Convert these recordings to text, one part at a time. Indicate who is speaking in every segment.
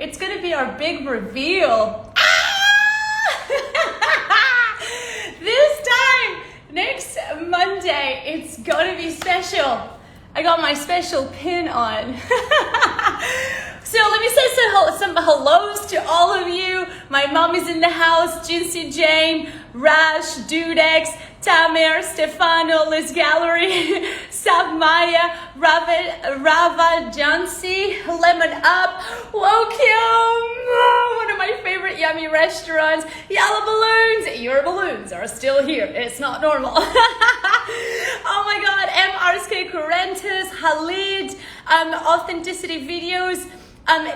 Speaker 1: It's gonna be our big reveal. This time, next Monday, it's gonna be special. I got my special pin on. So let me say some hellos to all of you. My mom is in the house, Jinsey Jane, Rash, Dudex, Tamer, Stefano, Liz Gallery, Savmaya, Rava Jansi, Lemon Up, Wokyum, one of my favorite yummy restaurants, Yellow Balloons. Your balloons are still here. It's not normal. Oh my God, MRSK Correntes, Halid, Authenticity Videos,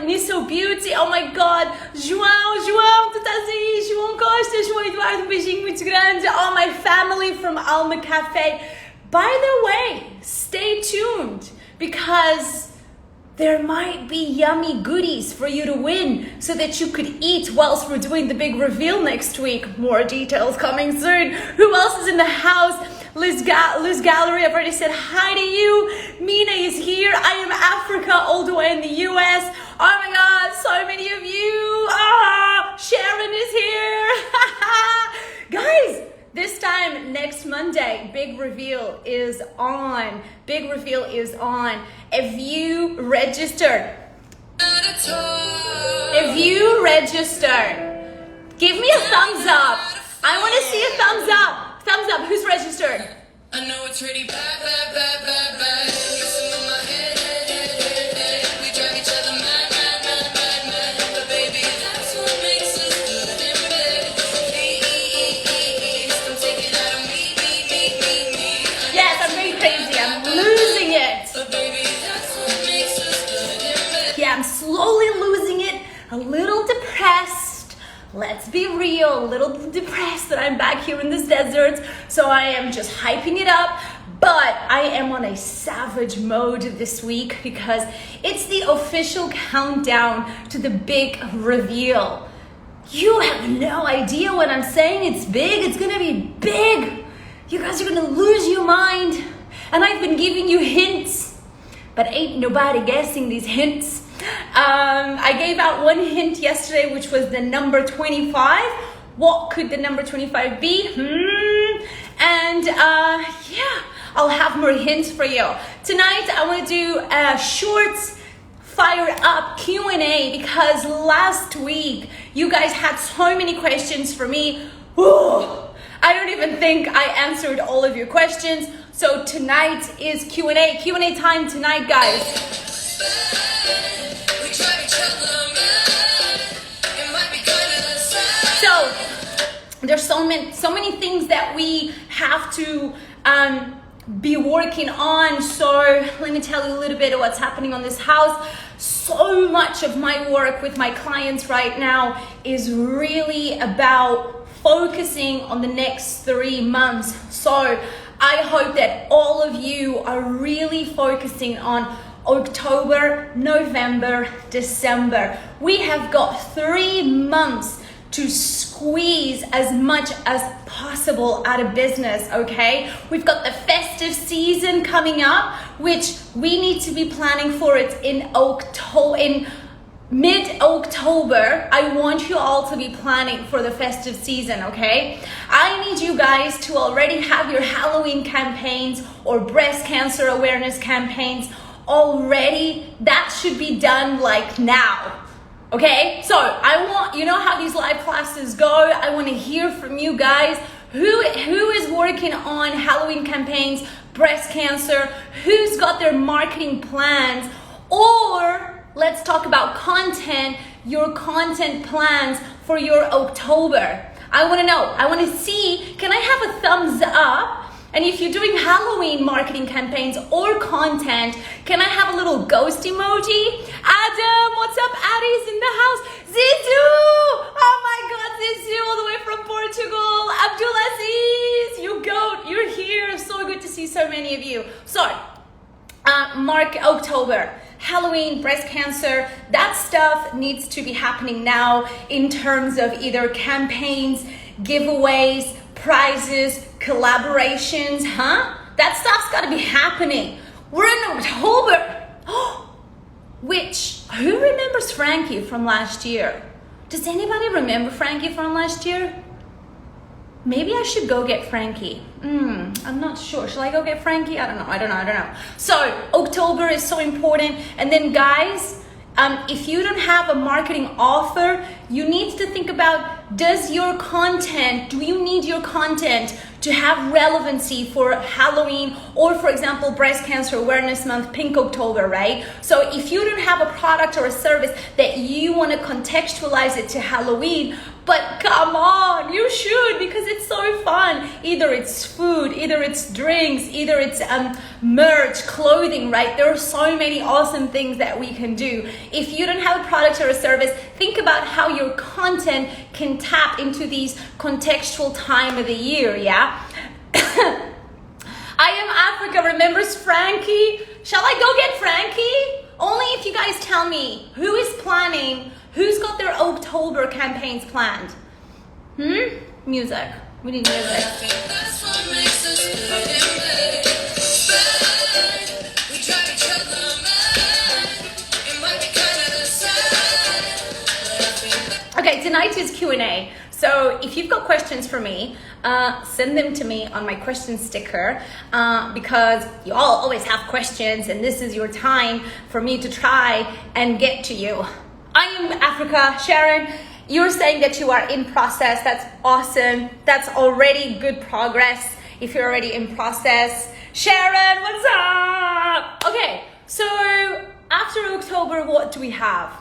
Speaker 1: Nisso Beauty, oh my God, João, tu estás aí, João Costa, João Eduardo, beijinho muito grande, all my family from Alma Cafe. By the way, stay tuned because there might be yummy goodies for you to win so that you could eat whilst we're doing the big reveal next week. More details coming soon. Who else is in the house? Liz Gallery, I've already said hi to you. Mina is here. I am Africa, all the way in the US. Oh my God, so many of you. Sharon is here. Guys, this time next Monday, big reveal is on. Big reveal is on. If you registered, give me a thumbs up. I want to see a thumbs up. Thumbs up, who's registered?
Speaker 2: I know it's really bad. Messing with my head. We drive each other mad. But baby, that's what makes us good in bed. Please, don't take it out of me.
Speaker 1: Yes, I'm going crazy. I'm losing it.
Speaker 2: But baby, that's what makes us good in bed.
Speaker 1: Yeah, I'm slowly losing it. A little depressed. Let's be real, a little depressed that I'm back here in this desert, so I am just hyping it up, but I am on a savage mode this week because it's the official countdown to the big reveal. You have no idea when I'm saying it's big, it's gonna be big. You guys are gonna lose your mind, and I've been giving you hints, but ain't nobody guessing these hints. I gave out one hint yesterday, which was the number 25. What could the number 25 be? And yeah, I'll have more hints for you. Tonight, I want to do a short fire up Q&A because last week, you guys had so many questions for me. Ooh, I don't even think I answered all of your questions. So tonight is Q&A. Q&A time tonight, guys. So there's so many things that we have to be working on. So let me tell you a little bit of what's happening on this house. So much of my work with my clients right now is really about focusing on the next 3 months. So I hope that all of you are really focusing on October, November, December. We have got 3 months to squeeze as much as possible out of business, okay? We've got the festive season coming up, which we need to be planning for. It's in mid-October. I want you all to be planning for the festive season, okay? I need you guys to already have your Halloween campaigns or breast cancer awareness campaigns already. That should be done like now. Okay, so I want, you know how these live classes go, I want to hear from you guys. Who is working on Halloween campaigns, breast cancer, who's got their marketing plans, or let's talk about content, your content plans for your October. I want to know, I want to see, can I have a thumbs up? And if you're doing Halloween marketing campaigns or content, can I have a little ghost emoji? Adam, what's up? Addie's in the house. Zizu! Oh my God, Zizu, all the way from Portugal. Abdulaziz, you goat, you're here. So good to see so many of you. So, mark October. Halloween, breast cancer, that stuff needs to be happening now in terms of either campaigns, giveaways, prizes, collaborations, That stuff's gotta be happening. We're in October. Who remembers Frankie from last year? Does anybody remember Frankie from last year? Maybe I should go get Frankie. I'm not sure. Shall I go get Frankie? I don't know. So October is so important. And then guys, if you don't have a marketing offer, you need to think about, do you need your content to have relevancy for Halloween or, for example, Breast Cancer Awareness Month, Pink October, right? So if you don't have a product or a service that you want to contextualize it to Halloween, but come on, you should, because it's so fun. Either it's food, either it's drinks, either it's merch, clothing, right? There are so many awesome things that we can do. If you don't have a product or a service, think about how your content can tap into these contextual time of the year, yeah? I Am Africa remembers Frankie. Shall I go get Frankie? Only if you guys tell me who is planning, who's got their October campaigns planned. Music. We need music.
Speaker 2: That's what makes us good and bad. Bad. We drive each other mad. It might be kinda sad, but I think
Speaker 1: Okay, tonight is Q&A. So if you've got questions for me, send them to me on my question sticker because you all always have questions and this is your time for me to try and get to you. I Am Africa. Sharon, you're saying that you are in process. That's awesome. That's already good progress if you're already in process. Sharon, what's up? Okay, so after October, what do we have?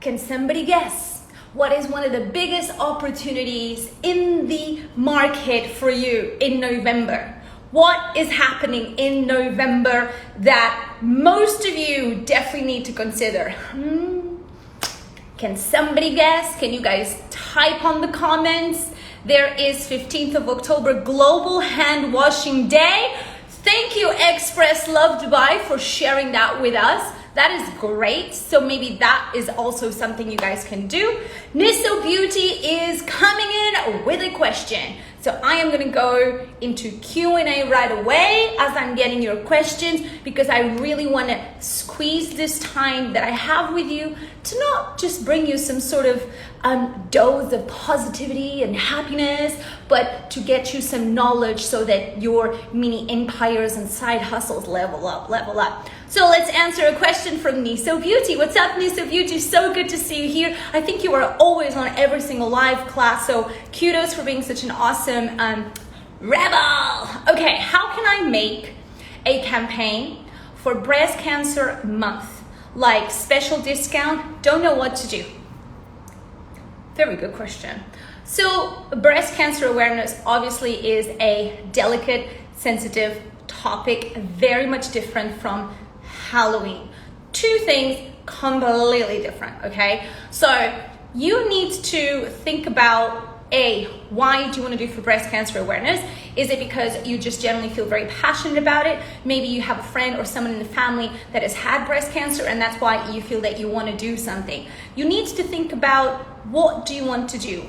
Speaker 1: Can somebody guess? What is one of the biggest opportunities in the market for you in November? What is happening in November that most of you definitely need to consider? Can somebody guess? Can you guys type on the comments? There is 15th of October, Global Hand Washing Day. Thank you, Express Love Dubai, for sharing that with us. That is great. So maybe that is also something you guys can do. Nisso Beauty is coming in with a question. So I am gonna go into Q&A right away as I'm getting your questions because I really wanna squeeze this time that I have with you to not just bring you some sort of dose of positivity and happiness, but to get you some knowledge so that your mini empires and side hustles level up. So let's answer a question from Nisso Beauty. What's up, Nisso Beauty? So good to see you here. I think you are always on every single live class, so kudos for being such an awesome rebel. Okay, how can I make a campaign for Breast Cancer Month? Like special discount, don't know what to do. Very good question. So breast cancer awareness obviously is a delicate, sensitive topic, very much different from Halloween. Two things completely different, okay? So you need to think about why do you want to do for breast cancer awareness? Is it because you just generally feel very passionate about it? Maybe you have a friend or someone in the family that has had breast cancer and that's why you feel that you want to do something. You need to think about what do you want to do.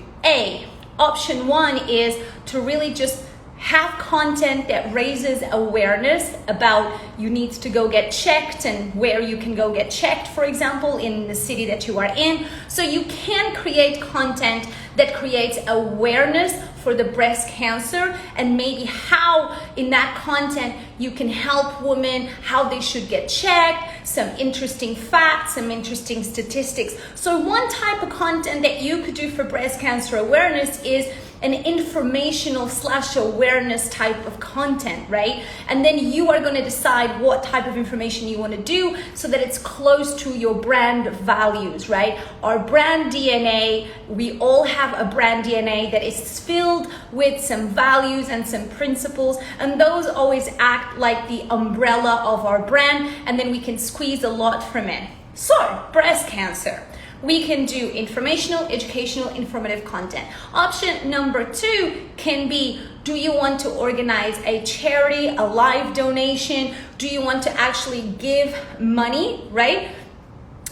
Speaker 1: Option one is to really just have content that raises awareness about you need to go get checked and where you can go get checked, for example, in the city that you are in. So you can create content that creates awareness for the breast cancer and maybe how in that content you can help women, how they should get checked, some interesting facts, some interesting statistics. So one type of content that you could do for breast cancer awareness is an informational / awareness type of content, right? And then you are going to decide what type of information you want to do so that it's close to your brand values, right? Our brand DNA, we all have a brand DNA that is filled with some values and some principles, and those always act like the umbrella of our brand, and then we can squeeze a lot from it. So, breast cancer. We can do informational, educational, informative content. Option number two can be, do you want to organize a charity, a live donation? Do you want to actually give money, right?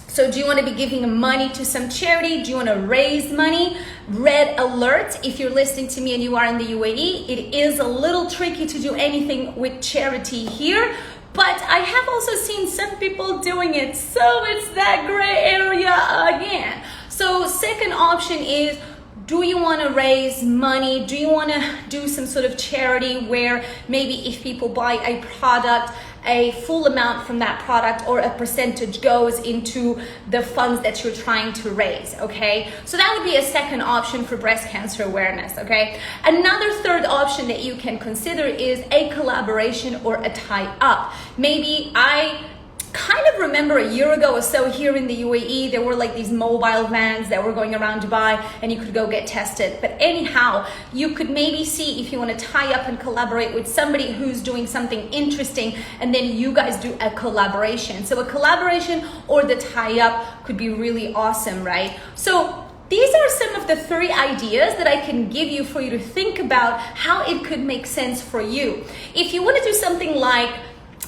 Speaker 1: So do you want to be giving money to some charity? Do you want to raise money? Red alert, if you're listening to me and you are in the UAE, it is a little tricky to do anything with charity here. But I have also seen some people doing it, so it's that gray area again. So second option is, do you want to raise money? Do you want to do some sort of charity where maybe if people buy a product, a full amount from that product or a percentage goes into the funds that you're trying to raise, okay? So that would be a second option for breast cancer awareness, okay? Another third option that you can consider is a collaboration or a tie-up. Maybe I kind of remember a year ago or so here in the UAE, there were like these mobile vans that were going around Dubai and you could go get tested. But anyhow, you could maybe see if you want to tie up and collaborate with somebody who's doing something interesting, and then you guys do a collaboration. So a collaboration or the tie-up could be really awesome, right? So these are some of the 3 ideas that I can give you for you to think about how it could make sense for you. If you want to do something like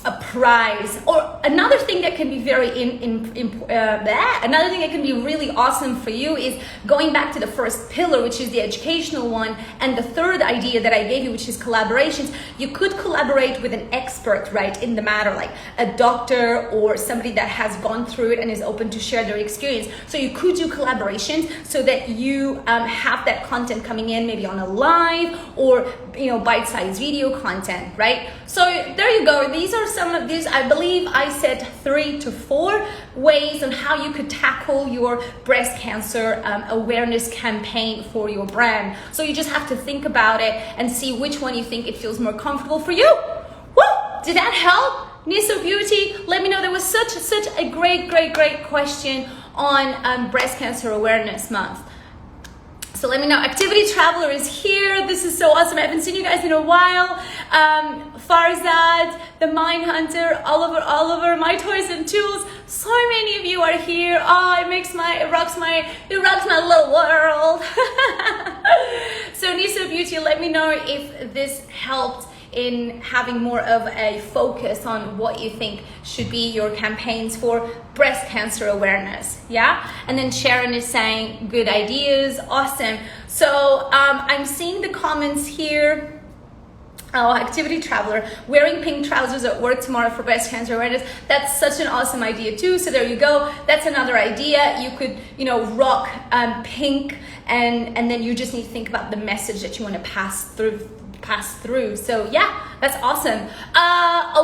Speaker 1: a prize, or another thing that can be very another thing that can be really awesome for you is going back to the first pillar, which is the educational one, and the third idea that I gave you, which is collaborations. You could collaborate with an expert, right, in the matter, like a doctor or somebody that has gone through it and is open to share their experience. So you could do collaborations so that you have that content coming in, maybe on a live or bite-sized video content, right? So there you go. These are some of these. I believe I said 3 to 4 ways on how you could tackle your breast cancer awareness campaign for your brand. So you just have to think about it and see which one you think it feels more comfortable for you. Woo! Did that help? Nisa Beauty, let me know. There was such a great question on Breast Cancer Awareness Month. So let me know. Activity Traveler is here. This is so awesome. I haven't seen you guys in a while. Farzad, the Mine Hunter, Oliver, My Toys and Tools. So many of you are here. Oh, it rocks my little world. So Nisa Beauty, let me know if this helped in having more of a focus on what you think should be your campaigns for breast cancer awareness. Yeah. And then Sharon is saying good ideas. Awesome. So I'm seeing the comments here. Oh, Activity Traveler, wearing pink trousers at work tomorrow for breast cancer awareness. That's such an awesome idea too. So there you go. That's another idea. You could, rock pink, and then you just need to think about the message that you want to pass through. So yeah, that's awesome.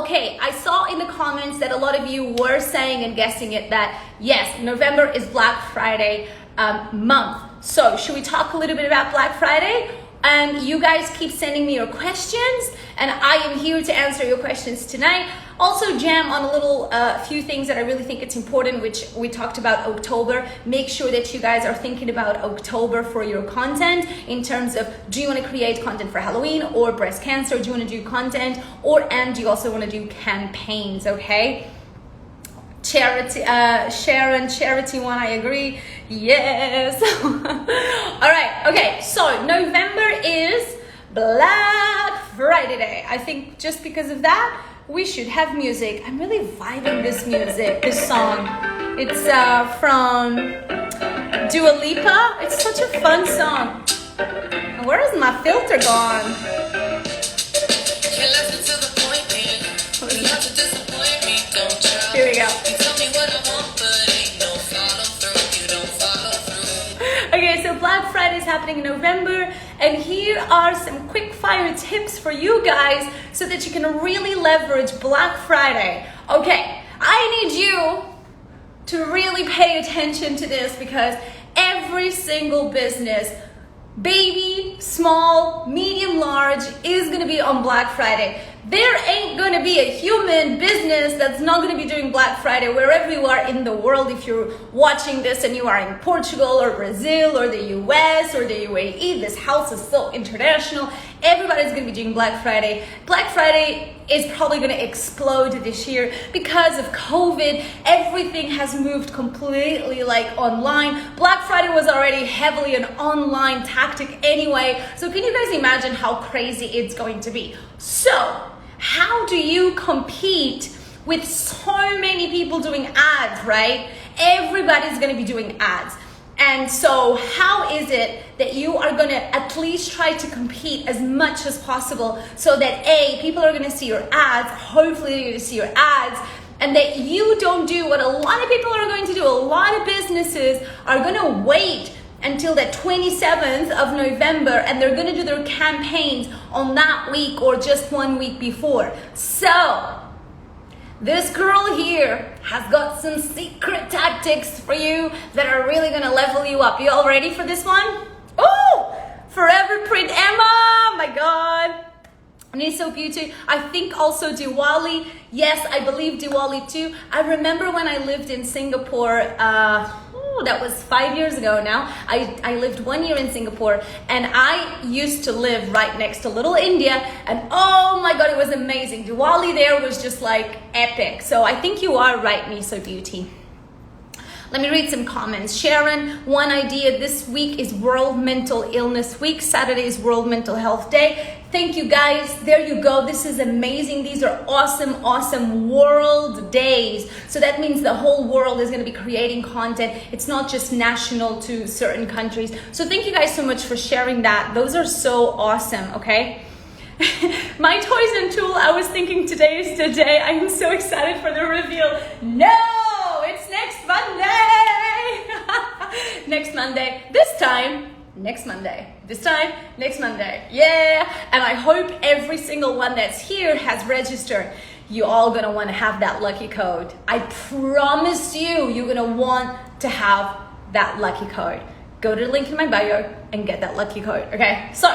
Speaker 1: Okay, I saw in the comments that a lot of you were saying and guessing it that yes, November is Black Friday month. So should we talk a little bit about Black Friday? And you guys keep sending me your questions, and I am here to answer your questions tonight. Also jam on a little few things that I really think it's important, which we talked about October. Make sure that you guys are thinking about October for your content in terms of, do you want to create content for Halloween or breast cancer? Do you want to do content, and do you also want to do campaigns, okay? Charity, Sharon, charity one, I agree. Yes. All right. Okay. So November is Black Friday Day. I think just because of that, we should have music. I'm really vibing this song. It's from Dua Lipa. It's such a fun song. Where is my filter gone? Here we go. Okay, so Black Friday is happening in November, and here are some quick fire tips for you guys so that you can really leverage Black Friday. Okay, I need you to really pay attention to this, because every single business, baby, small, medium, large, is gonna be on Black Friday. There ain't gonna be a human business that's not gonna be doing Black Friday wherever you are in the world. If you're watching this and you are in Portugal or Brazil or the US or the UAE, this house is so international. Everybody's gonna be doing Black Friday. Black Friday is probably gonna explode this year because of COVID. Everything has moved completely online. Black Friday was already heavily an online tactic anyway. So can you guys imagine how crazy it's going to be? So how do you compete with so many people doing ads, right? Everybody's gonna be doing ads. And so how is it that you are going to at least try to compete as much as possible so that A, people are going to see your ads, hopefully they're going to see your ads, and that you don't do what a lot of people are going to do. A lot of businesses are going to wait until the 27th of November and they're going to do their campaigns on that week or just 1 week before. So this girl here has got some secret tactics for you that are really gonna level you up. You all ready for this one? Oh, Forever Print Emma, my God. And it's so beautiful. I think also Diwali. Yes, I believe Diwali too. I remember when I lived in Singapore, that was 5 years ago now. I lived 1 year in Singapore and I used to live right next to Little India, and oh my God, it was amazing. Diwali there was just like epic. So I think you are right, Miso Beauty. Let me read some comments. Sharon, one idea this week is World Mental Illness Week. Saturday is World Mental Health Day. Thank you guys. There you go. This is amazing. These are awesome, awesome world days. So that means the whole world is going to be creating content. It's not just national to certain countries. So thank you guys so much for sharing that. Those are so awesome, okay? My toys and tool, I was thinking today is the day. I am so excited for the reveal. No, it's next Monday. Next Monday. This time, next Monday. This time, next Monday. Yeah. And I hope every single one that's here has registered. You all gonna want to have that lucky code. I promise you, you're gonna want to have that lucky code. Go to the link in my bio and get that lucky code. Okay. So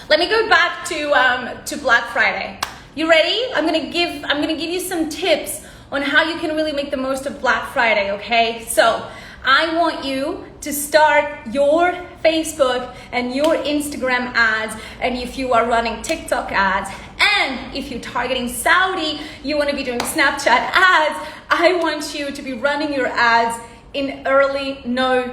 Speaker 1: let me go back to Black Friday. You ready? I'm gonna give you some tips on how you can really make the most of Black Friday, okay? So I want you to start your Facebook and your Instagram ads, and if you are running TikTok ads, and if you're targeting Saudi, you want to be doing Snapchat ads, I want you to be running your ads in early November.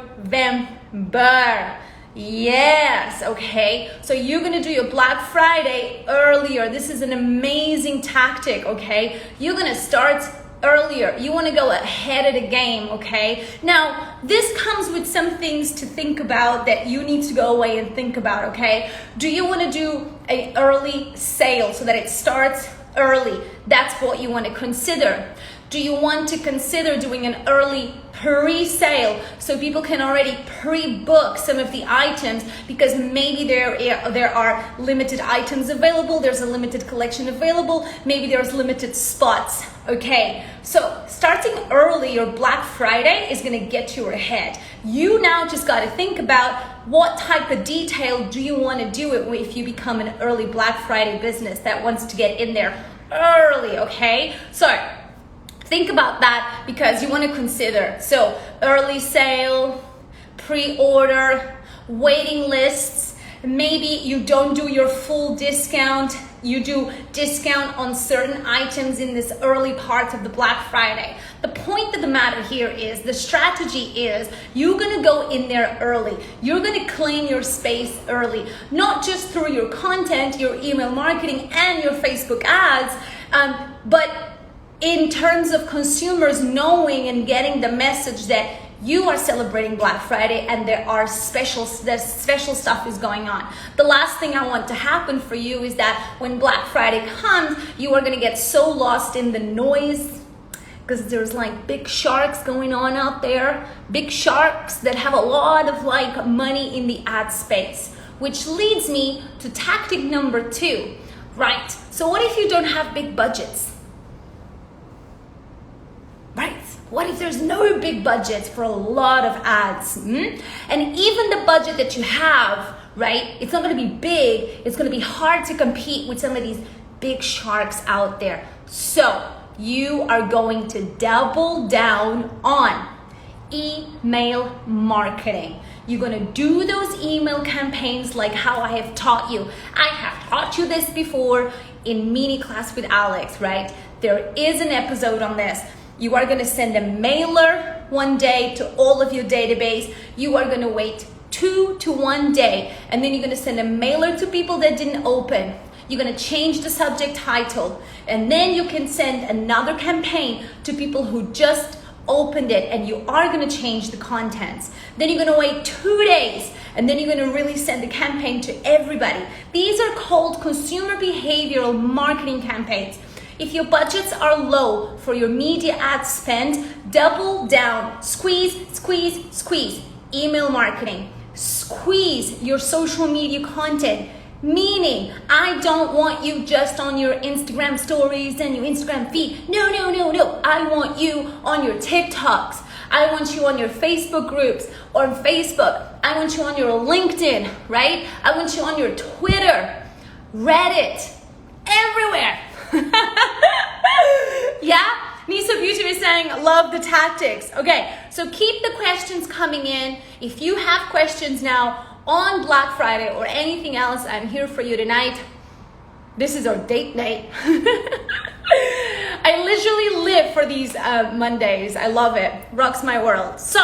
Speaker 1: Yes, okay. So you're gonna do your Black Friday earlier. This is an amazing tactic, okay? You're gonna start earlier. You wanna go ahead of the game, okay? Now, this comes with some things to think about that you need to go away and think about, okay? Do you wanna do an early sale so that it starts early? That's what you wanna consider. Do you want to consider doing an early pre-sale so people can already pre-book some of the items because maybe there are limited items available, there's a limited collection available, maybe there's limited spots, okay? So starting early, your Black Friday is gonna get you ahead. You now just gotta think about what type of detail do you wanna do it if you become an early Black Friday business that wants to get in there early, okay? So think about that because you want to consider. So early sale, pre-order, waiting lists. Maybe you don't do your full discount. You do discount on certain items in this early part of the Black Friday. The point of the matter here is the strategy is you're going to go in there early. You're going to claim your space early, not just through your content, your email marketing, and your Facebook ads, but in terms of consumers knowing and getting the message that you are celebrating Black Friday and there's special stuff is going on. The last thing I want to happen for you is that when Black Friday comes, you are going to get so lost in the noise because there's like big sharks going on out there, big sharks that have a lot of like money in the ad space, which leads me to tactic number 2, right? So what if you don't have big budgets? Right? What if there's no big budget for a lot of ads? And even the budget that you have, right? It's not going to be big. It's going to be hard to compete with some of these big sharks out there. So you are going to double down on email marketing. You're going to do those email campaigns like how I have taught you. I have taught you this before in MINICLASS with Alex, right? There is an episode on this. You are going to send a mailer one day to all of your database. You are going to wait 2 to 1 day, and then you're going to send a mailer to people that didn't open. You're going to change the subject title, and then you can send another campaign to people who just opened it and you are gonna change the contents. Then you're gonna wait 2 days and then you're gonna really send the campaign to everybody. These are called consumer behavioral marketing campaigns. If your budgets are low for your media ad spend, double down, squeeze, squeeze, squeeze. Email marketing, squeeze your social media content. Meaning, I don't want you just on your Instagram stories and your Instagram feed. No. I want you on your TikToks. I want you on your Facebook groups or Facebook. I want you on your LinkedIn, right? I want you on your Twitter, Reddit, everywhere. Yeah? Nisa Beauty is saying, love the tactics. Okay, so keep the questions coming in. If you have questions now on Black Friday or anything else, I'm here for you tonight. This is our date night. I literally live for these Mondays. I love it. Rocks my world. So,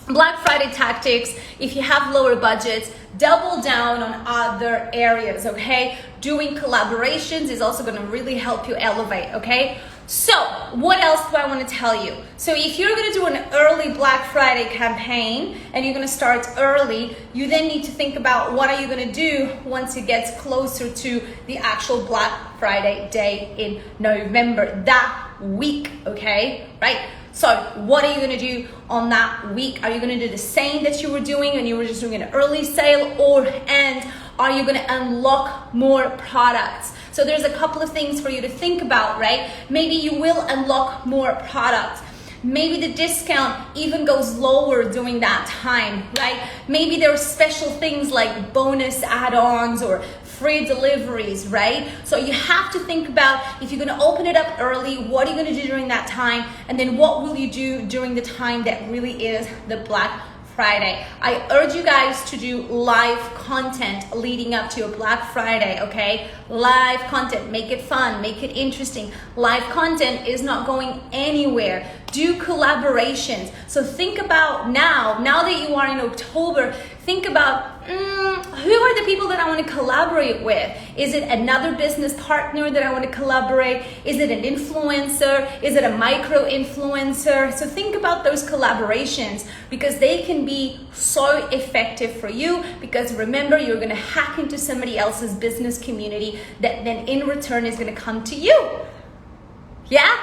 Speaker 1: Black Friday tactics. If you have lower budgets, double down on other areas, okay? Doing collaborations is also gonna really help you elevate, okay? So, what else do I want to tell you? So if you're going to do an early Black Friday campaign and you're going to start early, you then need to think about what are you going to do once it gets closer to the actual Black Friday day in November, that week, okay? Right? So what are you going to do on that week? Are you going to do the same that you were doing when you were just doing an early sale, and are you going to unlock more products? So there's a couple of things for you to think about, right? Maybe you will unlock more products. Maybe the discount even goes lower during that time, right? Maybe there are special things like bonus add-ons or free deliveries, right? So you have to think about, if you're gonna open it up early, what are you gonna do during that time? And then what will you do during the time that really is the Black Friday? I urge you guys to do live content leading up to your Black Friday, okay? Live content, make it fun, make it interesting. Live content is not going anywhere. Do collaborations. So think about now that you are in October, think about who are the people that I want to collaborate with? Is it another business partner that I want to collaborate? Is it an influencer? Is it a micro influencer? So think about those collaborations, because they can be so effective for you, because remember, you're going to hack into somebody else's business community that then in return is going to come to you. Yeah?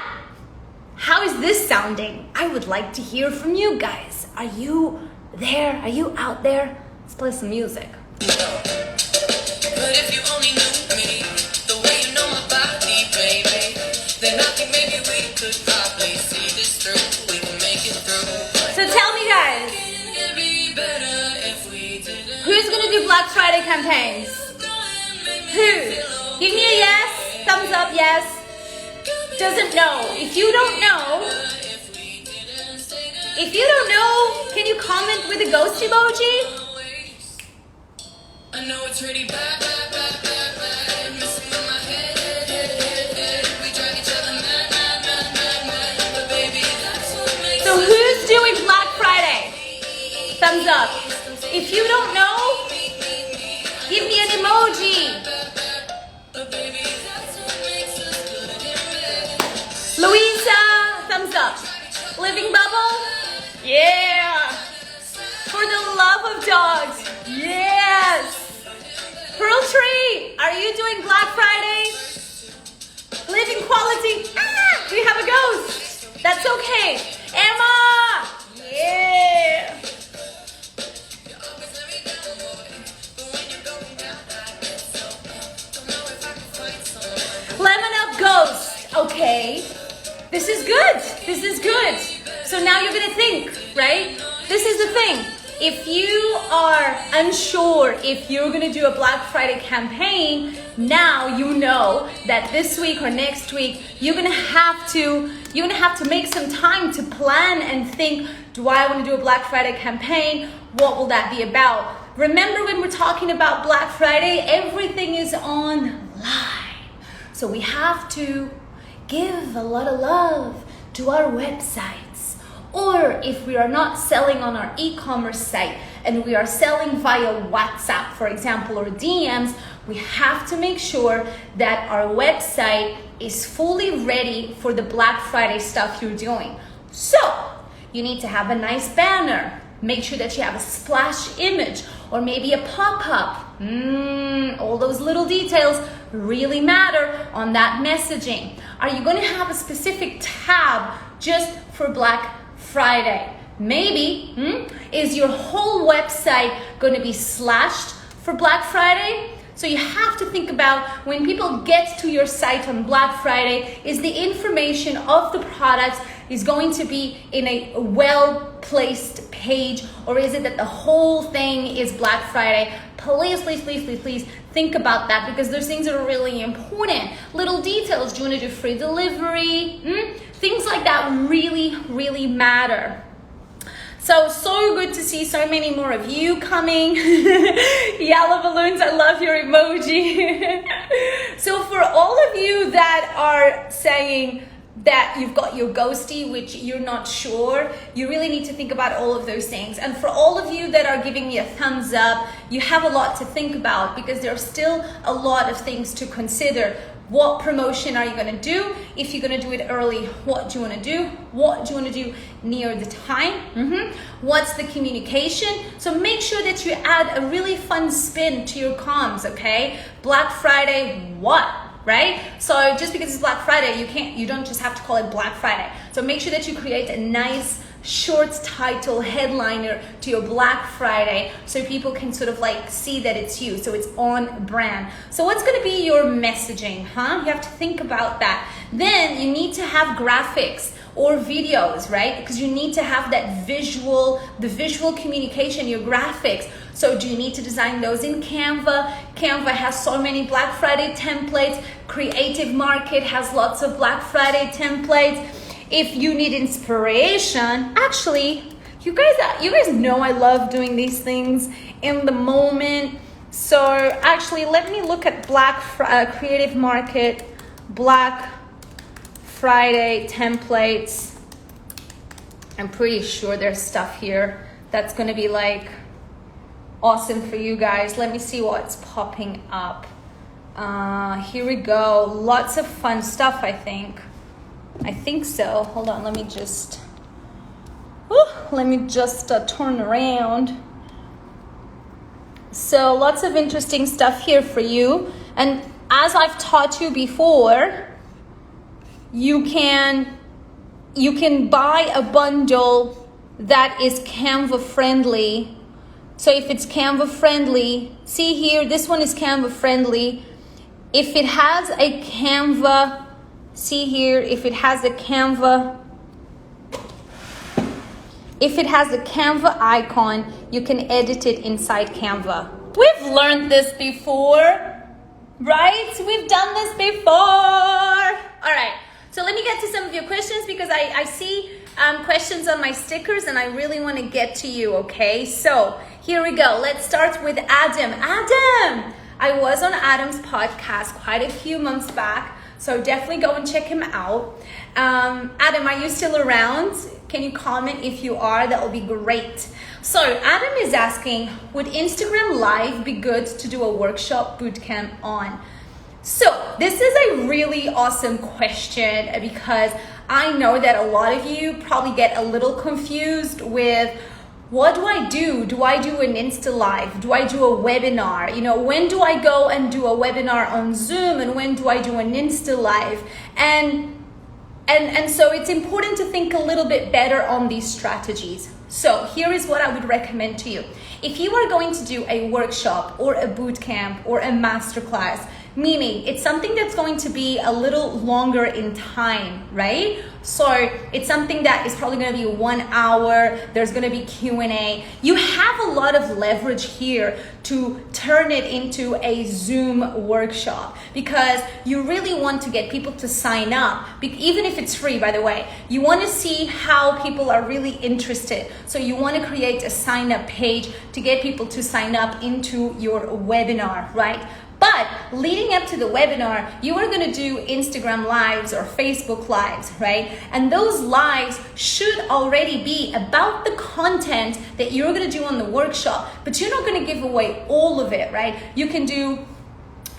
Speaker 1: How is this sounding? I would like to hear from you guys. Are you there? Are you out there? Let's play some music.
Speaker 2: But if you only knew me the way you know my body, baby, then I think maybe we could probably see this through. We can make it through.
Speaker 1: So tell me, guys,
Speaker 2: It'd be better if we didn't.
Speaker 1: who's gonna do Black Friday campaigns? Who? Give me a yes, thumbs up, yes. Doesn't know. If you don't know, can you comment with a ghost emoji?
Speaker 2: I know it's really bad, messing with my head. We drive each other mad, but baby, that's what makes
Speaker 1: So who's doing Black Friday? Thumbs up. If you don't know, give me an emoji.
Speaker 2: but baby, that's what makes us good in bed.
Speaker 1: Louisa, thumbs up. Living Bubble? Yeah. For the love of dogs. Yes. Pearl Tree, are you doing Black Friday? Living Quality. Do you have a ghost? That's okay. Emma. Yeah. Lemon Up Ghost. Okay. This is good. This is good. So now you're gonna think, right? This is the thing. If you are unsure if you're gonna do a Black Friday campaign, now you know that this week or next week you're gonna have to make some time to plan and think, do I want to do a Black Friday campaign? What will that be about? Remember, when we're talking about Black Friday, everything is online. So we have to give a lot of love to our websites. Or if we are not selling on our e-commerce site and we are selling via WhatsApp, for example, or DMs, we have to make sure that our website is fully ready for the Black Friday stuff you're doing. So you need to have a nice banner. Make sure that you have a splash image or maybe a pop-up. All those little details really matter on that messaging. Are you going to have a specific tab just for Black Friday? Maybe. Is your whole website going to be slashed for Black Friday? So you have to think about when people get to your site on Black Friday, is the information of the products is going to be in a well-placed page, or is it that the whole thing is Black Friday? Please, please, please, please, please think about that, because those things are really important. Little details, do you want to do free delivery? Things like that really, really matter. So good to see so many more of you coming. Yellow balloons, I love your emoji. So for all of you that are saying that you've got your ghosty, which you're not sure, you really need to think about all of those things. And for all of you that are giving me a thumbs up, you have a lot to think about, because there are still a lot of things to consider. What promotion are you going to do? If you're going to do it early, what do you want to do? What do you want to do near the time? What's the communication? So make sure that you add a really fun spin to your comms, okay? Black Friday, what? Right? So just because it's Black Friday, you don't just have to call it Black Friday. So make sure that you create a nice short title headliner to your Black Friday, so people can sort of like see that it's you, so it's on brand. So what's going to be your messaging, You have to think about that. Then you need to have graphics or videos, right? Because you need to have that the visual communication, your graphics. So do you need to design those in Canva? Canva has so many Black Friday templates. Creative Market has lots of Black Friday templates. If you need inspiration, actually, you guys know I love doing these things in the moment. So actually, let me look at Creative Market, Black Friday templates. I'm pretty sure there's stuff here that's going to be like awesome for you guys. Let me see what's popping up. Here we go. Lots of fun stuff, I think so. Hold on, let me just turn around. So lots of interesting stuff here for you. And as I've taught you before, you can buy a bundle that is Canva friendly. So if it's Canva friendly, see here, this one is Canva friendly. If it has a Canva, see here, if it has a Canva icon, you can edit it inside Canva. We've learned this before, right? We've done this before. All right, so let me get to some of your questions, because I see questions on my stickers and I really want to get to you, okay? So here we go. Let's start with Adam. Adam! I was on Adam's podcast quite a few months back, so definitely go and check him out. Adam, are you still around? Can you comment if you are? That will be great. So Adam is asking, would Instagram Live be good to do a workshop bootcamp on? So this is a really awesome question, because I know that a lot of you probably get a little confused with, what do I do? Do I do an Insta Live? Do I do a webinar? When do I go and do a webinar on Zoom, and when do I do an Insta Live? And so it's important to think a little bit better on these strategies. So here is what I would recommend to you. If you are going to do a workshop or a boot camp or a masterclass, meaning it's something that's going to be a little longer in time, right? So it's something that is probably going to be 1 hour. There's going to be Q&A. You have a lot of leverage here to turn it into a Zoom workshop, because you really want to get people to sign up, even if it's free, by the way. You want to see how people are really interested. So you want to create a sign up page to get people to sign up into your webinar, right? But leading up to the webinar, you are going to do Instagram Lives or Facebook Lives, right? And those lives should already be about the content that you're going to do on the workshop, but you're not going to give away all of it, right? You can do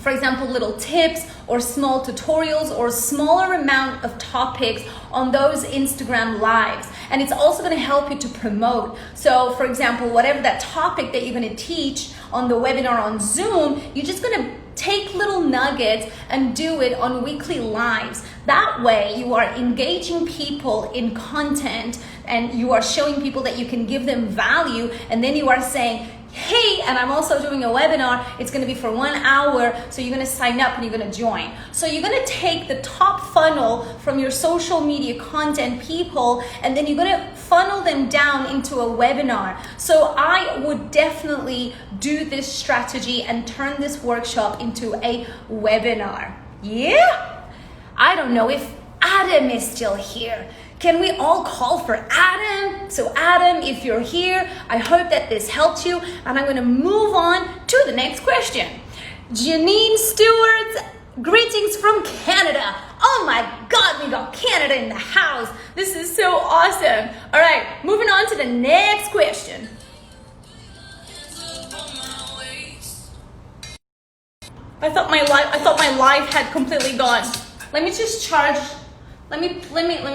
Speaker 1: for example, little tips or small tutorials or smaller amount of topics on those Instagram lives. And it's also going to help you to promote. So for example, whatever that topic that you're going to teach on the webinar on Zoom, you're just going to take little nuggets and do it on weekly lives. That way you are engaging people in content and you are showing people that you can give them value, and then you are saying, hey, and I'm also doing a webinar, it's going to be for 1 hour, so you're going to sign up and you're going to join. So you're going to take the top funnel from your social media content people, and then you're going to funnel them down into a webinar. So I would definitely do this strategy and turn this workshop into a webinar. Yeah? I don't know if Adam is still here. Can we all call for Adam? So Adam, if you're here, I hope that this helped you, and I'm going to move on to the next question. Janine Stewart, greetings from Canada. Oh my God, we got Canada in the house. This is so awesome. All right, moving on to the next question. I thought my life had completely gone. Let me just charge. Let me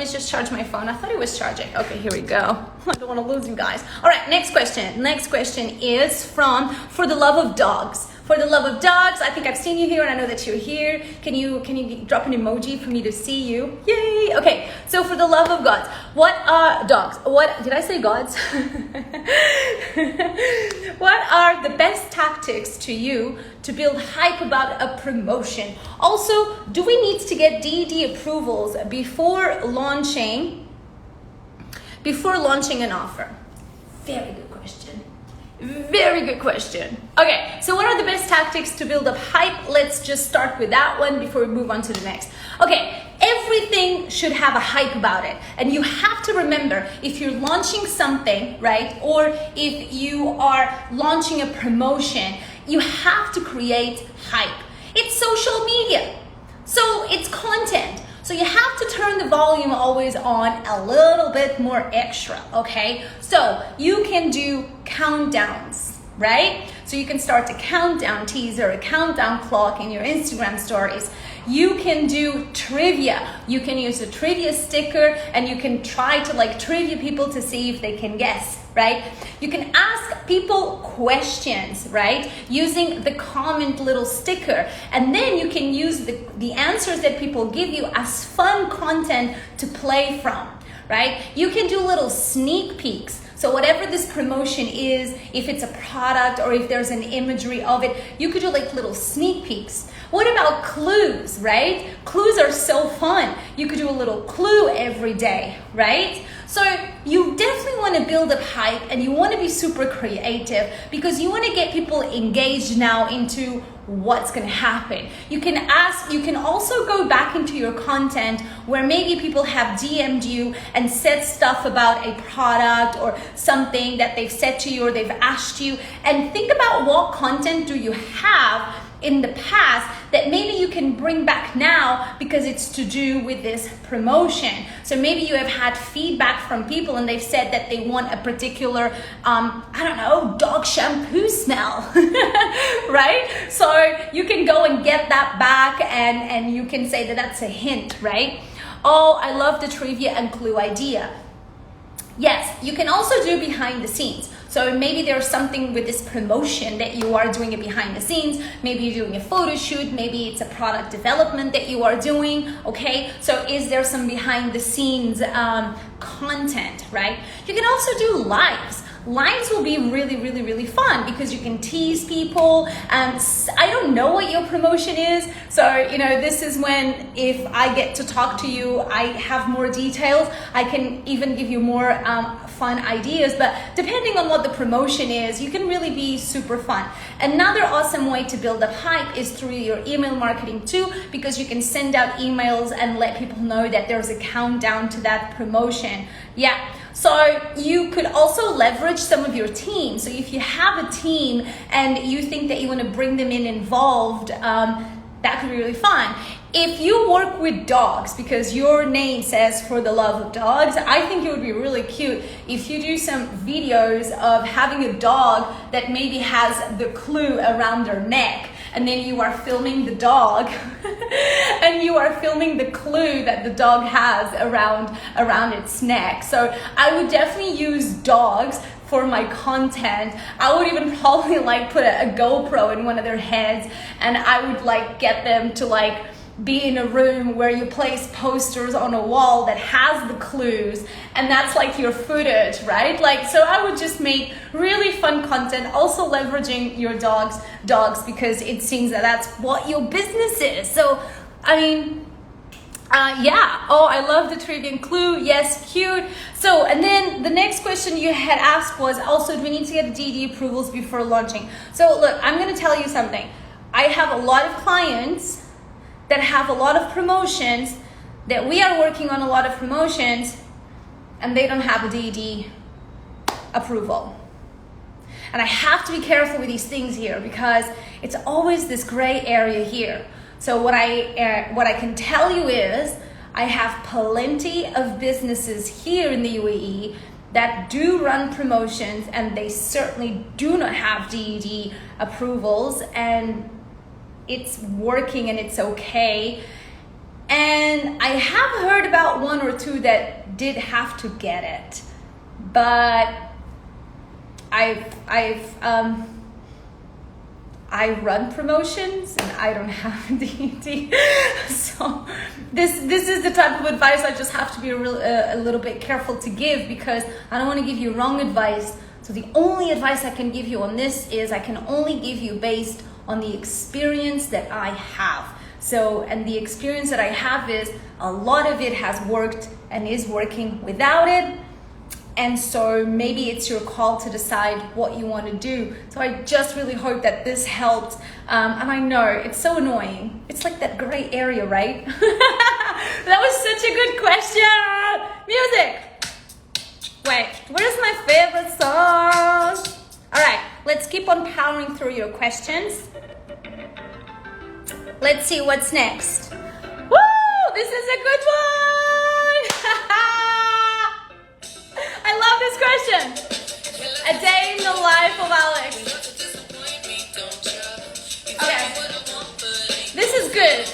Speaker 1: just charge my phone. I thought it was charging. Okay, here we go. I don't want to lose you guys. All right, next question. Next question is from For the Love of Dogs. For the Love of Dogs, I think I've seen you here and I know that you're here. Can you drop an emoji for me to see you? Yay! Okay, so For the Love of Gods. What are dogs? What did I say gods? What are the best tactics to you to build hype about a promotion? Also, do we need to get DD approvals before launching an offer? Very good question. Very good question. Okay, so what are the best tactics to build up hype? Let's just start with that one before we move on to the next. Okay, everything should have a hype about it. And you have to remember, if you're launching something, right? Or if you are launching a promotion, you have to create hype. It's social media, so it's content. So you have to turn the volume always on a little bit more extra, okay? So you can do countdowns, right? So you can start a countdown teaser, a countdown clock in your Instagram stories. You can do trivia. You can use a trivia sticker and you can try to trivia people to see if they can guess, right? You can ask people questions, right? Using the comment little sticker. And then you can use the answers that people give you as fun content to play from, right? You can do little sneak peeks. So whatever this promotion is, if it's a product or if there's an imagery of it, you could do little sneak peeks. What about clues, right? Clues are so fun. You could do a little clue every day, right? So you definitely want to build up hype and you want to be super creative because you want to get people engaged now into what's going to happen. You can also go back into your content where maybe people have DM'd you and said stuff about a product or something that they've said to you or they've asked you, and think about what content do you have in the past that maybe you can bring back now because it's to do with this promotion. So maybe you have had feedback from people and they've said that they want a particular, dog shampoo smell, right? So you can go and get that back and you can say that that's a hint, right? Oh, I love the trivia and clue idea. Yes, you can also do behind the scenes. So maybe there's something with this promotion that you are doing it behind the scenes. Maybe you're doing a photo shoot. Maybe it's a product development that you are doing, okay? So is there some behind the scenes content, right? You can also do lives. Lives will be really, really, really fun because you can tease people. I don't know what your promotion is. So, this is when if I get to talk to you, I have more details. I can even give you more fun ideas. But depending on what the promotion is, you can really be super fun. Another awesome way to build up hype is through your email marketing too, because you can send out emails and let people know that there's a countdown to that promotion. Yeah. So you could also leverage some of your team. So if you have a team and you think that you want to bring them involved, that could be really fun. If you work with dogs, because your name says For the Love of Dogs, I think it would be really cute if you do some videos of having a dog that maybe has the clue around their neck. and then you are filming the dog and you are filming the clue that the dog has around its neck. So I would definitely use dogs for my content. I would even probably like put a GoPro in one of their heads, and I would like get them to like be in a room where you place posters on a wall that has the clues, and that's like your footage, right? Like, so I would just make really fun content, also leveraging your dogs because it seems that that's what your business is. So I mean, yeah. Oh, I love the trivia and clue. Yes, cute. So, and then the next question you had asked was also, do we need to get DD approvals before launching? So look, I'm going to tell you something. I have a lot of clients that have a lot of promotions, that we are working on a lot of promotions, and they don't have a DD approval. And I have to be careful with these things here because it's always this gray area here. So what I can tell you is I have plenty of businesses here in the UAE that do run promotions, and they certainly do not have DED approvals, and it's working and it's okay. And I have heard about one or two that did have to get it, but I run promotions and I don't have a DED. So this is the type of advice I just have to be a little bit careful to give, because I don't want to give you wrong advice. So the only advice I can give you on this is I can only give you based on the experience that I have. So, and the experience that I have is a lot of it has worked and is working without it. And so maybe it's your call to decide what you want to do. So I just really hope that this helped. And I know it's so annoying. It's like that gray area, right? That was such a good question. Music. Wait, where's my favorite song? All right, let's keep on powering through your questions. Let's see what's next. Woo! This is a good one. I love this question. A day in the life of Alex. Okay, this is good.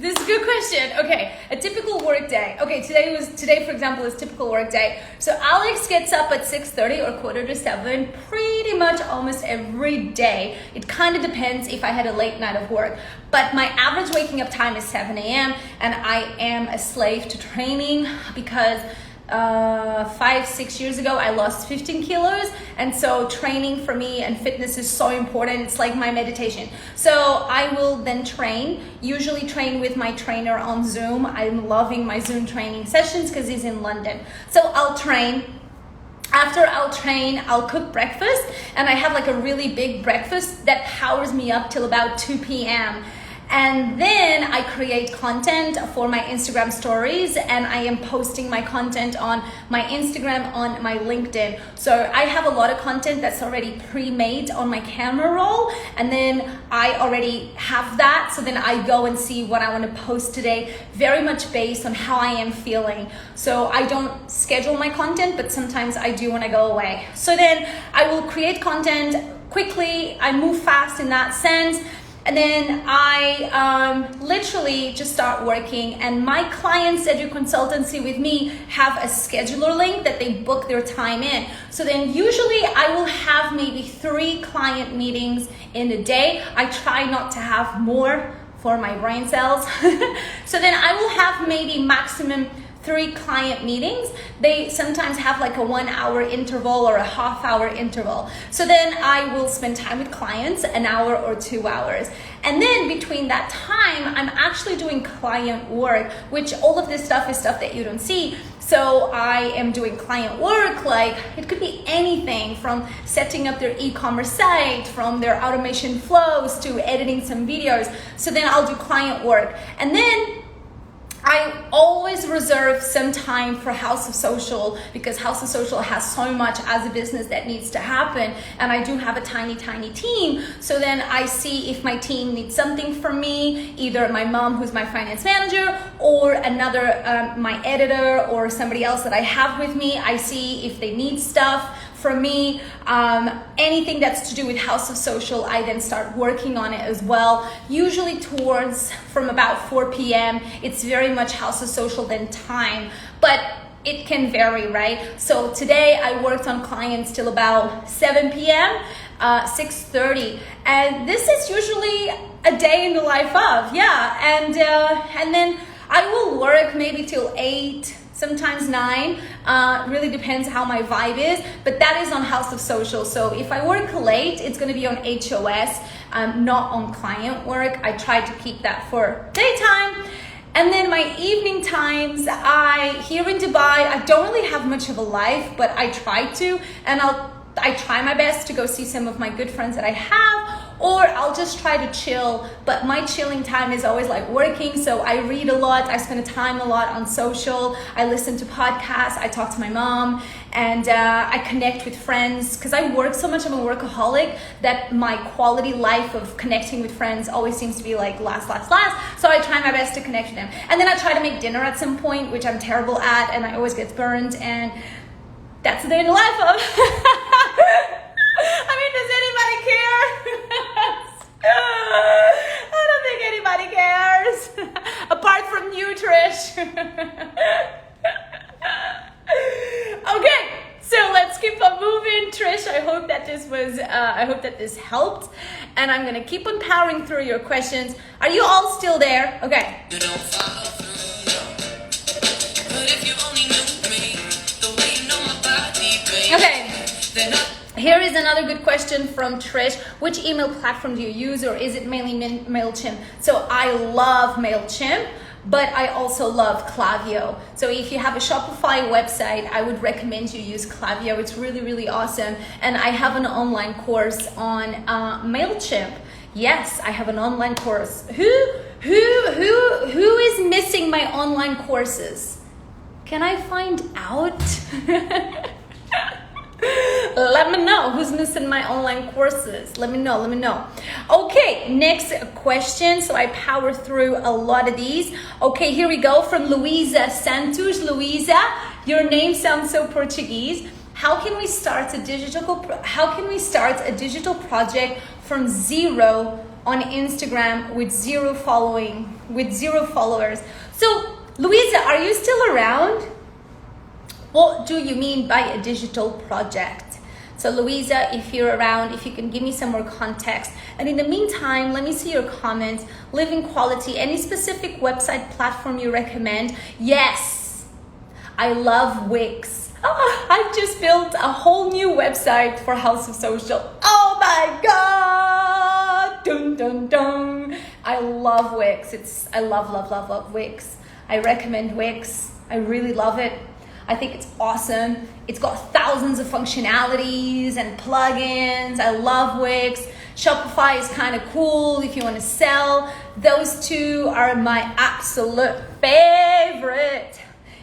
Speaker 1: This is a good question. Okay, a typical work day. Okay, today for example is typical work day. So Alex gets up at 6:30 or 6:45 pretty much almost every day. It kind of depends if I had a late night of work. But my average waking up time is 7 a.m. and I am a slave to training because 5-6 years ago I lost 15 kilos, and so training for me and fitness is so important. It's like my meditation. So I will then usually train with my trainer on Zoom. I'm loving my Zoom training sessions because he's in London. So I'll train. After I'll train, I'll cook breakfast, and I have like a really big breakfast that powers me up till about 2 p.m. And then I create content for my Instagram stories, and I am posting my content on my Instagram, on my LinkedIn. So I have a lot of content that's already pre-made on my camera roll, and then I already have that. So then I go and see what I want to post today, very much based on how I am feeling. So I don't schedule my content, but sometimes I do when I go away. So then I will create content quickly. I move fast in that sense. And then I literally just start working, and my clients that do consultancy with me have a scheduler link that they book their time in. So then usually I will have maybe 3 client meetings in a day. I try not to have more for my brain cells. So then I will have maybe maximum 3 client meetings. They sometimes have like a 1 hour interval or a half hour interval. So then I will spend time with clients, an hour or 2 hours. And then between that time, I'm actually doing client work, which all of this stuff is stuff that you don't see. So I am doing client work, like it could be anything from setting up their e-commerce site, from their automation flows to editing some videos. So then I'll do client work. And then I always reserve some time for House of Social, because House of Social has so much as a business that needs to happen, and I do have a tiny team. So then I see if my team needs something from me, either my mom, who's my finance manager, or another my editor, or somebody else that I have with me. I see if they need stuff for me. Anything that's to do with House of Social, I then start working on it as well. Usually from about 4 p.m. It's very much House of Social then time, but it can vary, right? So today I worked on clients till about 7 p.m., 6:30, and this is usually a day in the life of, and then I will work maybe till 8, sometimes 9, really depends how my vibe is, but that is on House of Social. So if I work late, it's gonna be on HOS, not on client work. I try to keep that for daytime. And then my evening times, here in Dubai, I don't really have much of a life, but I try to, and I try my best to go see some of my good friends that I have, or I'll just try to chill. But my chilling time is always like working, so I read a lot, I spend time a lot on social, I listen to podcasts, I talk to my mom, and I connect with friends, because I work so much, I'm a workaholic, that my quality life of connecting with friends always seems to be like last. So I try my best to connect with them. And then I try to make dinner at some point, which I'm terrible at, and I always get burned, and that's the day in the life of. I mean, does anybody care? I don't think anybody cares. Apart from you, Trish. Okay, so let's keep on moving. Trish, I hope that this helped. And I'm gonna keep on powering through your questions. Are you all still there? Okay.
Speaker 2: You don't follow through, no. But if you only knew me, the way you know my body, baby,
Speaker 1: Okay.
Speaker 2: then
Speaker 1: Here is another good question from Trish. Which email platform do you use, or is it mainly MailChimp? So I love MailChimp, but I also love Klaviyo. So if you have a Shopify website, I would recommend you use Klaviyo. It's really, really awesome. And I have an online course on MailChimp. Yes, I have an online course. Who is missing my online courses? Can I find out? Let me know who's missing my online courses. Let me know. Okay, next question. So I power through a lot of these. Okay, here we go from Luisa Santos. Luisa, your name sounds so Portuguese. How can we start a digital project from zero on Instagram with zero followers? So Luisa, are you still around? What do you mean by a digital project? So Louisa, if you're around, if you can give me some more context. And in the meantime, let me see your comments. Living quality, any specific website platform you recommend? Yes, I love Wix. Oh, I've just built a whole new website for House of Social. Oh my God! Dun dun dun! I love Wix. I love Wix. I recommend Wix. I really love it. I think it's awesome. It's got thousands of functionalities and plugins. I love Wix. Shopify is kind of cool if you want to sell. Those two are my absolute favorite.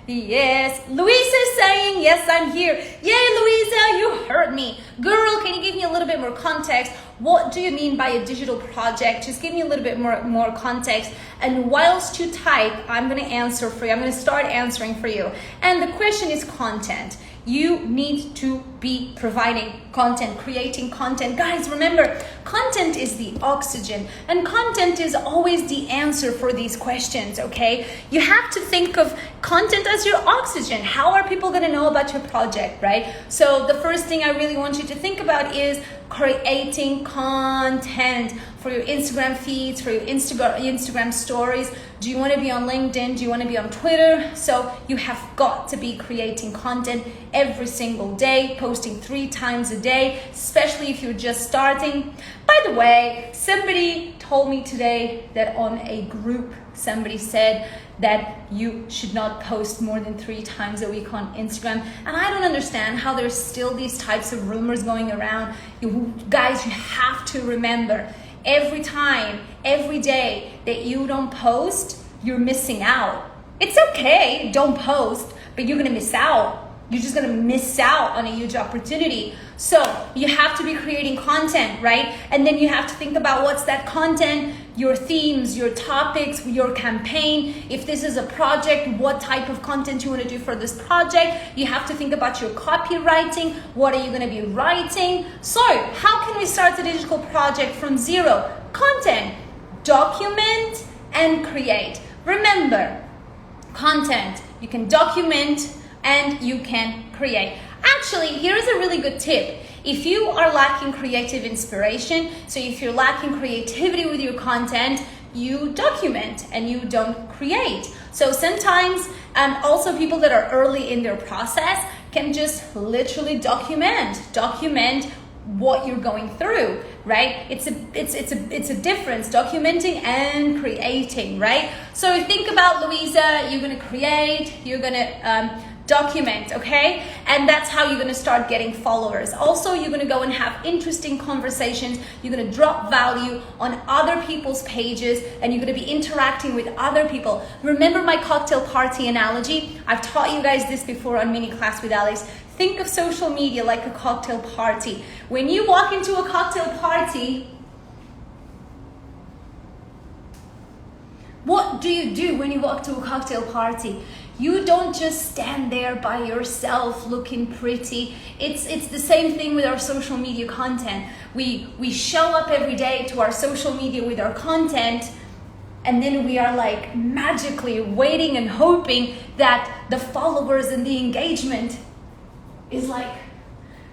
Speaker 1: Yes. Louisa is saying, yes, I'm here. Yay, Louisa, you heard me. Girl, can you give me a little bit more context? What do you mean by a digital project? Just give me a little bit more context. And whilst you type, I'm going to answer for you. I'm going to start answering for you. And the question is content. You need to be providing content, creating content. Guys, remember, content is the oxygen, and content is always the answer for these questions, okay? You have to think of content as your oxygen. How are people going to know about your project, right? So the first thing I really want you to think about is creating content for your Instagram feeds, for your Instagram stories. Do you want to be on LinkedIn? Do you want to be on Twitter? So you have got to be creating content every single day, posting 3 times a day, especially if you're just starting. By the way, somebody told me today that on a group, somebody said that you should not post more than 3 times a week on Instagram. And I don't understand how there's still these types of rumors going around. You guys, you have to remember, every time, every day that you don't post, you're missing out. It's okay, don't post, but you're gonna miss out. you're just gonna miss out on a huge opportunity. So you have to be creating content, right? And then you have to think about what's that content, your themes, your topics, your campaign. If this is a project, what type of content you want to do for this project. You have to think about your copywriting. What are you going to be writing? So how can we start a digital project from zero? Content, document, and create. Remember, content, you can document and you can create. Actually, here's a really good tip. If you are lacking creative inspiration, so if you're lacking creativity with your content, you document and you don't create. So sometimes also people that are early in their process can just literally document what you're going through, right? It's a difference, documenting and creating, right? So think about Louisa, you're gonna create, you're gonna document, okay? And that's how you're gonna start getting followers. Also, you're gonna go and have interesting conversations. You're gonna drop value on other people's pages and you're gonna be interacting with other people. Remember my cocktail party analogy? I've taught you guys this before on Mini Class with Alex. Think of social media like a cocktail party. When you walk into a cocktail party, what do you do when you walk to a cocktail party? You don't just stand there by yourself looking pretty. It's the same thing with our social media content. We show up every day to our social media with our content, and then we are like magically waiting and hoping that the followers and the engagement is like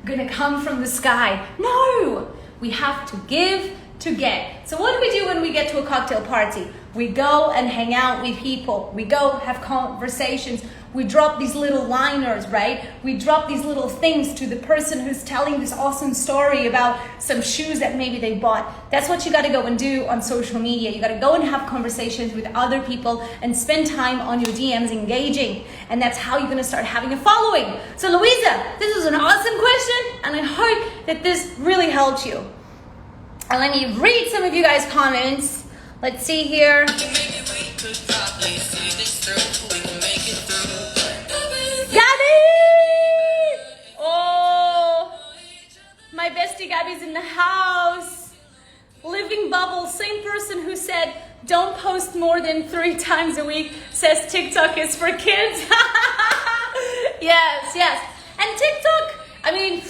Speaker 1: gonna come from the sky. No, we have to give to get. So what do we do when we get to a cocktail party? We go and hang out with people. We go have conversations. We drop these little liners, right? We drop these little things to the person who's telling this awesome story about some shoes that maybe they bought. That's what you gotta go and do on social media. You gotta go and have conversations with other people and spend time on your DMs engaging. And that's how you're gonna start having a following. So Louisa, this was an awesome question and I hope that this really helped you. And let me read some of you guys' comments. Let's see here.
Speaker 2: Maybe we could probably see this through. We can make it through.
Speaker 1: Gabby! Oh, my bestie Gabby's in the house. Living bubble, same person who said, don't post more than 3 times a week, says TikTok is for kids. Yes. And TikTok, I mean,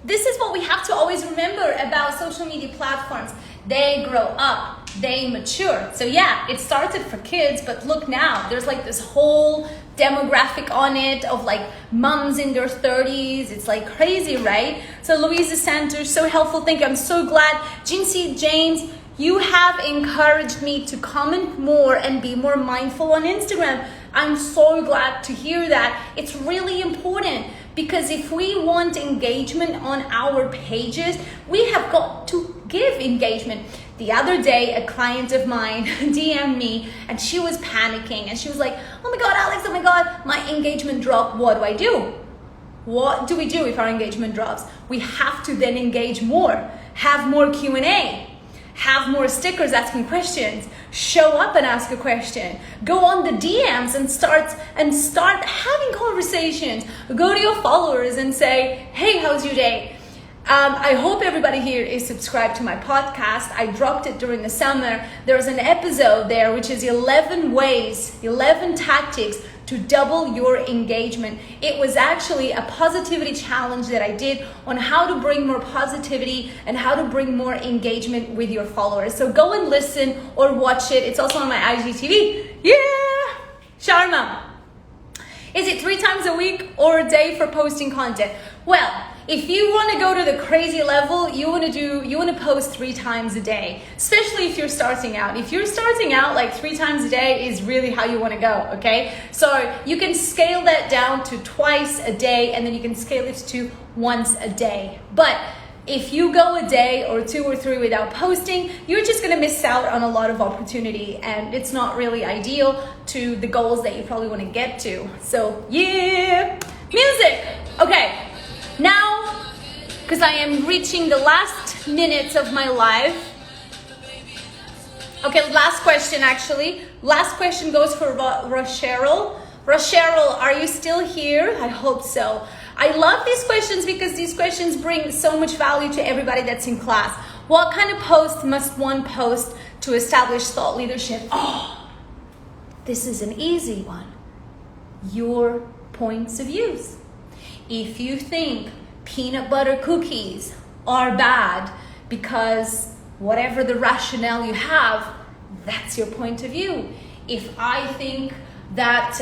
Speaker 1: this is what we have to always remember about social media platforms. They grow up, they mature. So yeah, it started for kids, but look now, there's like this whole demographic on it of like moms in their 30s. It's like crazy, right? So Louisa Sanders, so helpful. Thank you. I'm so glad. Jinsey James, you have encouraged me to comment more and be more mindful on Instagram. I'm so glad to hear that. It's really important because if we want engagement on our pages, we have got to give engagement. The other day, a client of mine DM'd me and she was panicking and she was like, oh my God, Alex, oh my God, my engagement dropped. What do I do? What do we do if our engagement drops? We have to then engage more, have more Q&A. Have more stickers asking questions, show up and ask a question, go on the DMs and start having conversations. Go to your followers and say, hey, how's your day? I hope everybody here is subscribed to my podcast. I dropped it during the summer. There's an episode there which is 11 ways, 11 tactics to double your engagement. It was actually a positivity challenge that I did on how to bring more positivity and how to bring more engagement with your followers. So go and listen or watch it. It's also on my IGTV. Yeah! Sharma. Is it 3 times a week or a day for posting content? Well, if you want to go to the crazy level, you want to post 3 times a day, especially if you're starting out. If you're starting out, like 3 times a day is really how you want to go, okay? So you can scale that down to twice a day and then you can scale it to once a day. But if you go a day or 2 or 3 without posting, you're just going to miss out on a lot of opportunity and it's not really ideal to the goals that you probably want to get to. So yeah, music. Okay. Now, because I am reaching the last minutes of my live. Okay, last question actually. Last question goes for Rocheryl. Rocheryl, are you still here? I hope so. I love these questions because these questions bring so much value to everybody that's in class. What kind of post must one post to establish thought leadership? Oh, this is an easy one. Your points of views. If you think peanut butter cookies are bad because whatever the rationale you have, that's your point of view. If I think that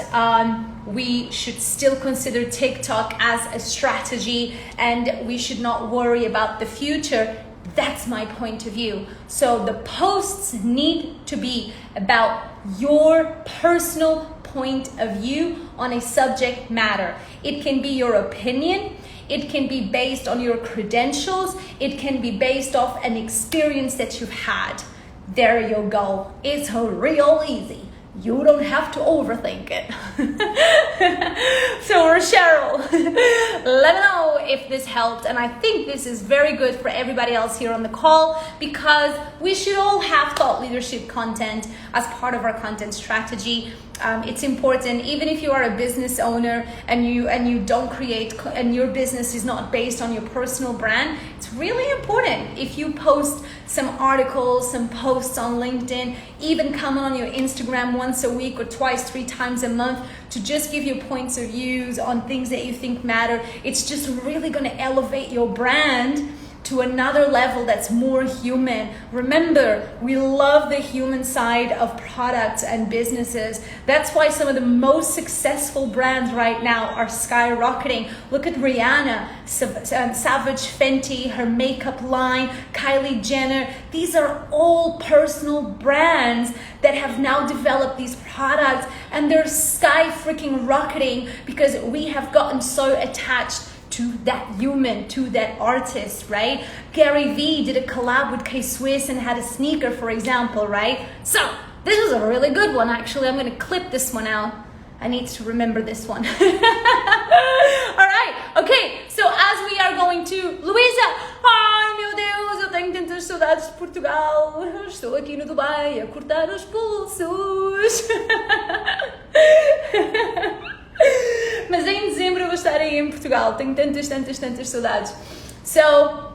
Speaker 1: we should still consider TikTok as a strategy and we should not worry about the future, that's my point of view. So the posts need to be about your personal point of view on a subject matter. It can be your opinion. It can be based on your credentials. It can be based off an experience that you've had. There you go. It's real easy. You don't have to overthink it. So Cheryl, let me know if this helped. And I think this is very good for everybody else here on the call because we should all have thought leadership content as part of our content strategy. It's important, even if you are a business owner and you don't create, and your business is not based on your personal brand, it's really important if you post some articles, some posts on LinkedIn, even come on your Instagram once a week or twice, 3 times a month to just give your points of views on things that you think matter. It's just really going to elevate your brand to another level that's more human. Remember, we love the human side of products and businesses. That's why some of the most successful brands right now are skyrocketing. Look at Rihanna, Savage Fenty, her makeup line, Kylie Jenner. These are all personal brands that have now developed these products and they're sky freaking rocketing because we have gotten so attached to that human, to that artist, right? Gary Vee did a collab with K-Swiss and had a sneaker, for example, right? So this is a really good one, actually. I'm gonna clip this one out. I need to remember this one. All right, okay, so as we are going to... Luísa! Ai, meu Deus, eu tenho tantas saudades de Portugal. Estou aqui no Dubai a cortar os pulsos. Mas em dezembro eu vou estar aí em Portugal. Tenho tantas saudades. So,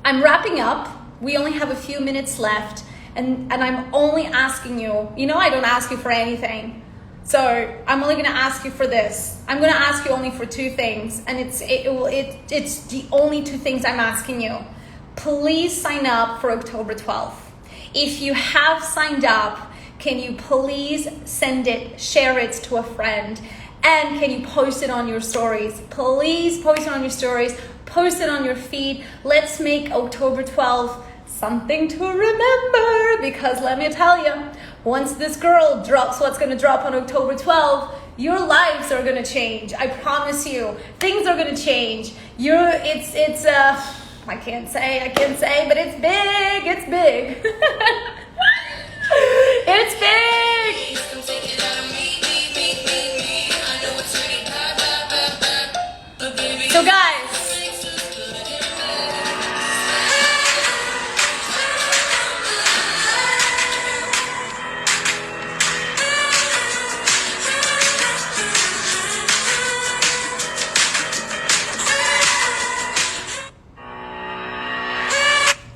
Speaker 1: I'm wrapping up. We only have a few minutes left. And I'm only asking you, I don't ask you for anything. So, I'm only going to ask you for this. I'm going to ask you only for 2 things. And it's the only 2 things I'm asking you. Please sign up for October 12th. If you have signed up, can you please share it to a friend? And can you post it on your stories? Please post it on your stories, post it on your feed. Let's make October 12th something to remember, because let me tell you, once this girl drops what's going to drop on October 12th, your lives are going to change. I promise you, things are going to change. I can't say, but it's big. It's big.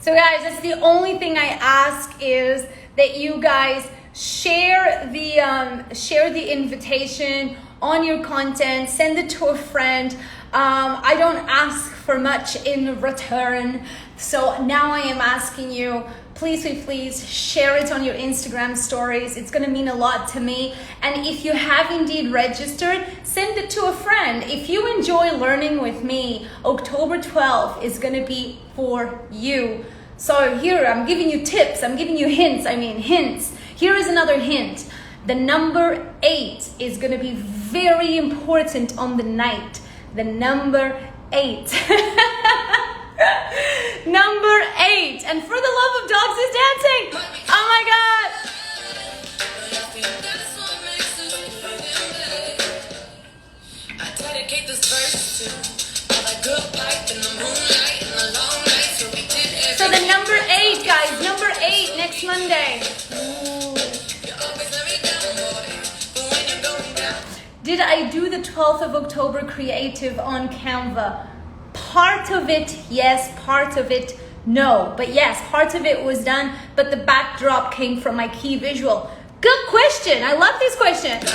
Speaker 1: So guys, that's the only thing I ask is that you guys share the invitation on your content, send it to a friend. I don't ask for much in return, so now I am asking you, please share it on your Instagram stories. It's gonna mean a lot to me. And if you have indeed registered, send it to a friend. If you enjoy learning with me, October 12th is gonna be for you. So here, I'm giving you tips, I'm giving you hints. Here is another hint. The number 8 is gonna be very important on the night. The number 8. Number 8. And for the love of dogs is dancing. Oh my God.
Speaker 2: I dedicate this verse to all that good life in the moonlight and the long nights where we did everything.
Speaker 1: So the number 8, guys, number 8 next Monday.
Speaker 2: You always let me down, boy, but when you're going down,
Speaker 1: Did I do the 12th of October creative on Canva? Part of it, yes. Part of it, no. But yes, part of it was done, but the backdrop came from my key visual. Good question. I love these questions.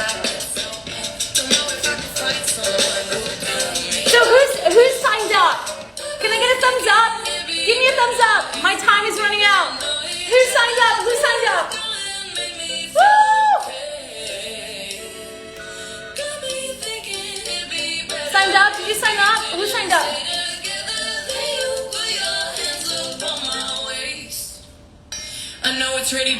Speaker 1: So who's signed up? Can I get a thumbs up? Give me a thumbs up. My time is running out. Who signed up? Who signed up? Woo! Signed up? Did you sign up? Who signed up?
Speaker 2: I know it's ready.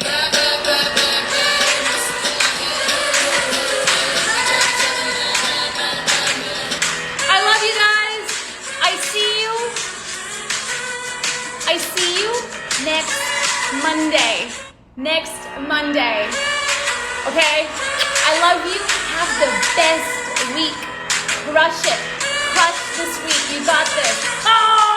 Speaker 1: I love you guys. I see you next Monday. Next Monday. Okay? I love you. Have the best week. Crush it. Crush this week. You got this. Oh!